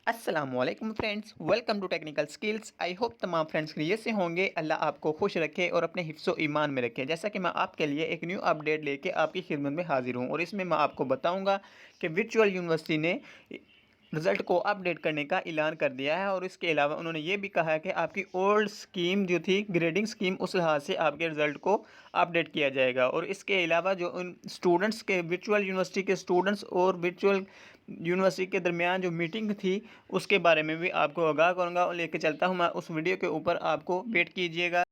अस्सलामुअलैकुम friends, welcome to technical skills. I hope तमाम friends खैरियत से होंगे। अल्लाह आपको खुश रखे और अपने हिफ्ज़ व ईमान में रखे। जैसा कि मैं आपके लिए एक न्यू अपडेट लेके आपकी खिदमत में हाजिर हूँ और इसमें मैं आपको बताऊंगा कि वर्चुअल यूनिवर्सिटी ने रिज़ल्ट को अपडेट करने का ऐलान कर दिया है और इसके अलावा उन्होंने ये भी कहा है कि आपकी ओल्ड स्कीम जो थी ग्रेडिंग स्कीम, उस लिहाज से आपके रिज़ल्ट को अपडेट किया जाएगा। और इसके अलावा जो उन स्टूडेंट्स के वर्चुअल यूनिवर्सिटी के स्टूडेंट्स और वर्चुअल यूनिवर्सिटी के दरमियान जो मीटिंग थी उसके बारे में भी आपको आगाह करूँगा और लेके चलता हूँ मैं उस वीडियो के ऊपर। आपको वेट कीजिएगा।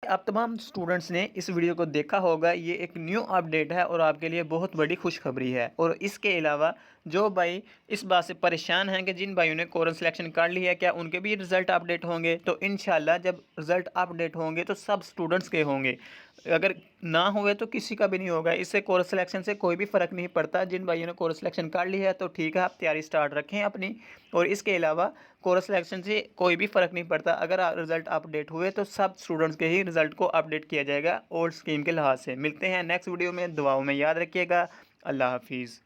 आप तमाम स्टूडेंट्स ने इस वीडियो को देखा होगा। ये एक न्यू अपडेट है और आपके लिए बहुत बड़ी खुशखबरी है। और इसके अलावा जो भाई इस बात से परेशान हैं कि जिन भाइयों ने कोर्स सिलेक्शन कर लिया है, क्या उनके भी रिज़ल्ट अपडेट होंगे? तो इंशाल्लाह जब रिज़ल्ट अपडेट होंगे तो सब स्टूडेंट्स के होंगे। अगर ना हुए तो किसी का भी नहीं होगा। इससे कोर्स सिलेक्शन से कोई भी फ़र्क नहीं पड़ता। जिन भाइयों ने कोर्स सिलेक्शन कर लिया है तो ठीक है, आप तैयारी स्टार्ट रखें अपनी। और इसके अलावा कोर्स सिलेक्शन से कोई भी फ़र्क नहीं पड़ता। अगर रिज़ल्ट अपडेट हुए तो सब स्टूडेंट्स के ही रिज़ल्ट को अपडेट किया जाएगा ओल्ड स्कीम के लिहाज से। मिलते हैं नेक्स्ट वीडियो में। दुआओं में याद रखिएगा। अल्लाह हाफिज़।